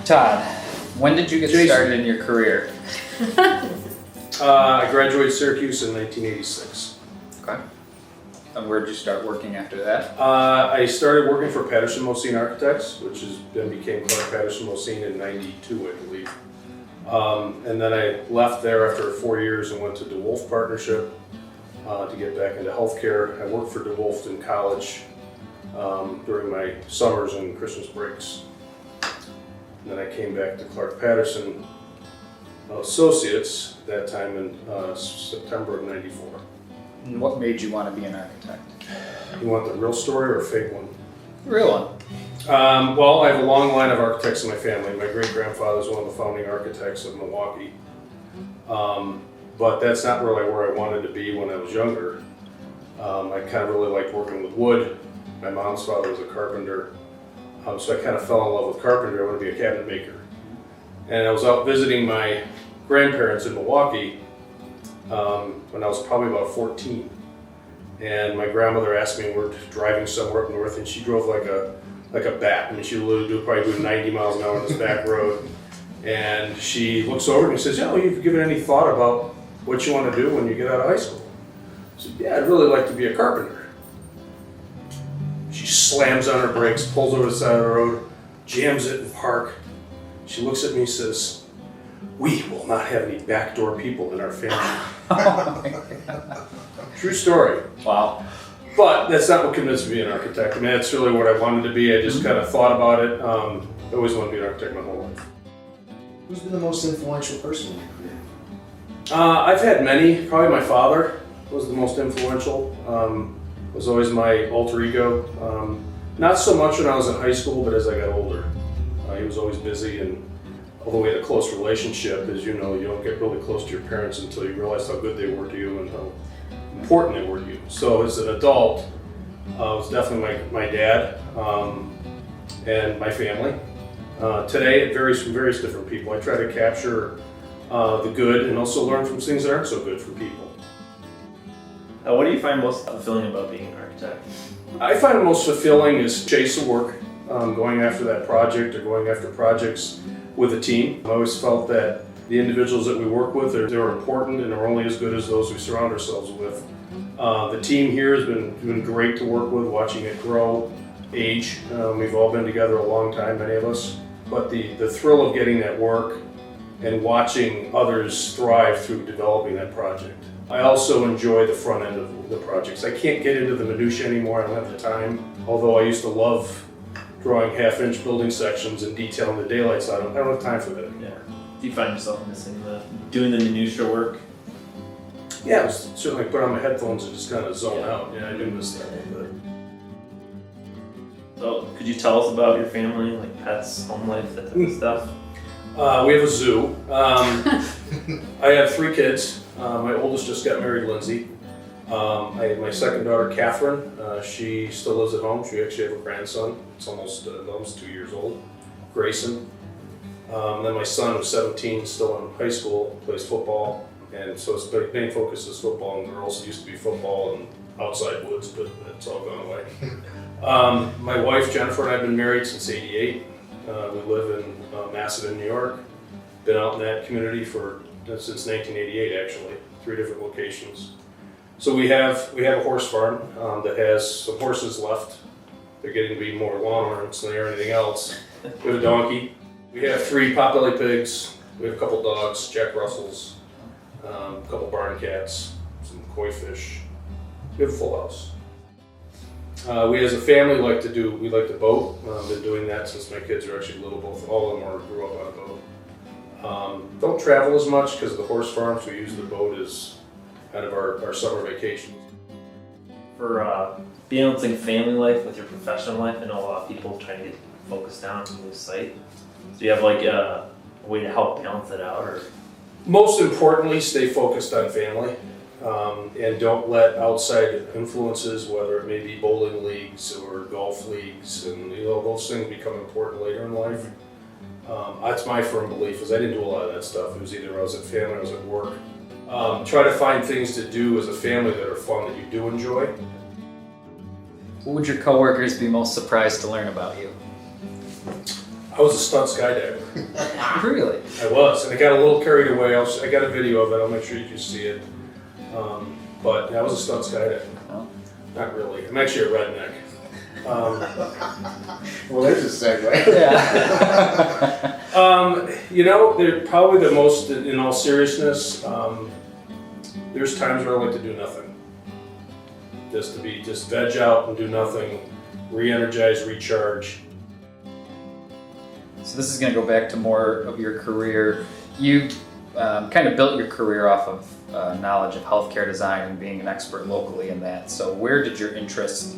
Todd, when did you get Jason. started in your career? I graduated Syracuse in 1986. Okay. And where did you start working after that? I started working for Patterson Mosine Architects, which then became Clark Patterson Mosine in '92, I believe. And then I left there after 4 years and went to DeWolf Partnership to get back into healthcare. I worked for DeWolf in college during my summers and Christmas breaks. And then I came back to Clark Patterson Associates that time in September of '94. And what made you want to be an architect? You want the real story or a fake one? Real one. Well, I have a long line of architects in my family. My great-grandfather is one of the founding architects of Milwaukee. But that's not really where I wanted to be when I was younger. I kind of really liked working with wood. My mom's father was a carpenter. So I kind of fell in love with carpentry. I wanted to be a cabinet maker. And I was out visiting my grandparents in Milwaukee when I was probably about 14. And my grandmother asked me, we're driving somewhere up north, and she drove like a bat. I mean, she would probably do 90 miles an hour on this back road. And she looks over and says, you've given any thought about what you want to do when you get out of high school? I said, yeah, I'd really like to be a carpenter. She slams on her brakes, pulls over the side of the road, jams it in park. She looks at me and says, we will not have any backdoor people in our family. True story. Wow. But that's not what convinced me to be an architect. I mean, that's really what I wanted to be. I just kind of thought about it. I always wanted to be an architect my whole life. Who's been the most influential person in your career? I've had many. Probably my father was the most influential. Was always my alter ego. Not so much when I was in high school, but as I got older. He was always busy, and although we had a close relationship, as you know, you don't get really close to your parents until you realize how good they were to you and how important they were to you. So as an adult, it was definitely my dad and my family. Today it varies from various different people. I try to capture the good and also learn from things that aren't so good for people. What do you find most fulfilling about being an architect? I find the most fulfilling is chase of work, going after that project or going after projects with a team. I always felt that the individuals that we work with they're important and are only as good as those we surround ourselves with. The team here has been great to work with, watching it grow, age. We've all been together a long time, many of us. But the thrill of getting that work and watching others thrive through developing that project. I also enjoy the front end of the projects. I can't get into the minutiae anymore, I don't have the time. Although I used to love drawing half-inch building sections and detailing the daylights on them. I don't have time for that anymore. Yeah. Do you find yourself missing doing the minutia work? Yeah, I was certainly put on my headphones and just kind of zone out. Yeah, I do miss that a little bit. So, could you tell us about your family, like pets, home life, that type of stuff? We have a zoo. I have 3 kids. My oldest just got married, Lindsay. I have my second daughter, Catherine. She still lives at home. She actually has a grandson. It's almost 2 years old, Grayson. Then my son, who's 17, still in high school, plays football. And so his main focus is football and girls. It used to be football and outside woods, but that's all gone away. My wife, Jennifer, and I have been married since '88. We live in Macedon, New York. Been out in that community since 1988, actually, 3 different locations. So we have a horse farm that has some horses left. They're getting to be more lawn ornaments than they are anything else. We have a donkey. We have 3 potbelly pigs. We have a couple dogs, Jack Russells, a couple barn cats, some koi fish. We have a full house. We as a family like to boat. Been doing that since my kids are actually little. All of them grew up on a boat. Don't travel as much because of the horse farm, so we use the boat as kind of our summer vacation. For balancing family life with your professional life, I know a lot of people trying to get focused down and lose sight. Do you have like a way to help balance it out, or? Most importantly, stay focused on family and don't let outside influences, whether it may be bowling leagues or golf leagues, and those things become important later in life. That's my firm belief, is I didn't do a lot of that stuff. It was either I was at family or I was at work. Try to find things to do as a family that are fun, that you do enjoy. What would your coworkers be most surprised to learn about you? I was a stunt skydiver. Really? I was, and I got a little carried away. I got a video of it. I'll make sure you can see it. But I was a stunt skydiver. Oh. Not really. I'm actually a redneck. Well, there's a segue. Yeah. You know, they're probably the most, in all seriousness, there's times where I like to do nothing. Just veg out and do nothing, re-energize, recharge. So this is going to go back to more of your career. You kind of built your career off of knowledge of healthcare design and being an expert locally in that. So where did your interest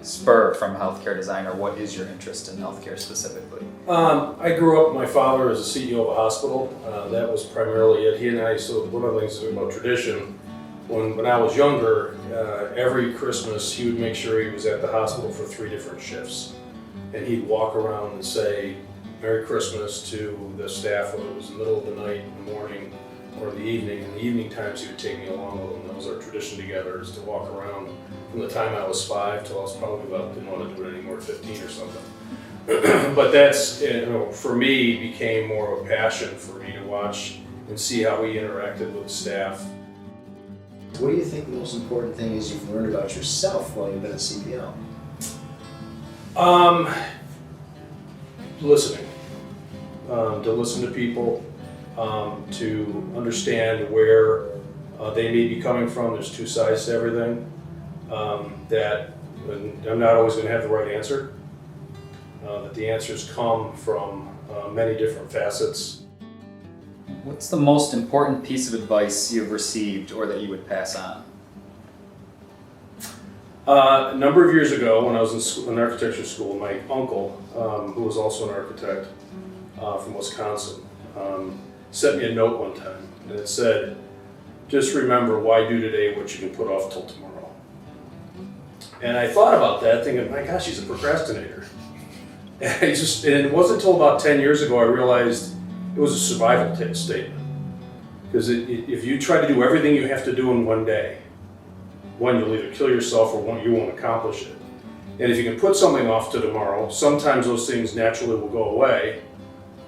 spur from healthcare design, or what is your interest in healthcare specifically? I grew up, my father is a CEO of a hospital. That was primarily it. He and I, so one of the things about tradition, when I was younger, every Christmas he would make sure he was at the hospital for 3 different shifts. And he'd walk around and say, Merry Christmas to the staff, whether it was the middle of the night, in the morning, or in the evening. In the evening times he would take me along with him. That was our tradition together, is to walk around from the time I was 5 till I was probably about, didn't want to do it anymore, 15 or something. But that's, you know, for me, became more of a passion for me to watch and see how we interacted with the staff. What do you think the most important thing is you've learned about yourself while you've been at CPL? Listening. To listen to people, to understand where they may be coming from. There's 2 sides to everything. That I'm not always going to have the right answer. That the answers come from many different facets. What's the most important piece of advice you've received or that you would pass on? A number of years ago, when I was in school, in architecture school, my uncle, who was also an architect from Wisconsin, sent me a note one time, and it said, "Just remember, why do today what you can put off till tomorrow?" And I thought about that, thinking, my gosh, he's a procrastinator. And it wasn't until about 10 years ago I realized it was a survival statement. Because if you try to do everything you have to do in one day, one, you'll either kill yourself or you won't accomplish it. And if you can put something off to tomorrow, sometimes those things naturally will go away,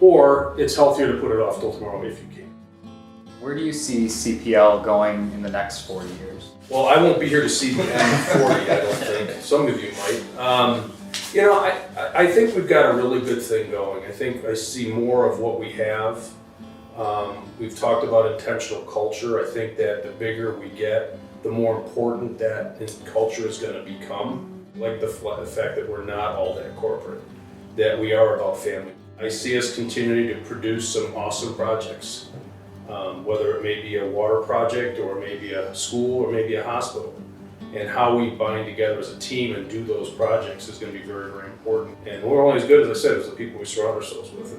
or it's healthier to put it off till tomorrow if you can. Where do you see CPL going in the next 40 years? Well, I won't be here to see the end of 40, I don't think. Some of you might. You know, I think we've got a really good thing going. I think I see more of what we have. We've talked about intentional culture. I think that the bigger we get, the more important that culture is going to become. Like the fact that we're not all that corporate, that we are about family. I see us continuing to produce some awesome projects, whether it may be a water project or maybe a school or maybe a hospital. And how we bind together as a team and do those projects is going to be very, very important. And we're only as good, as I said, as the people we surround ourselves with.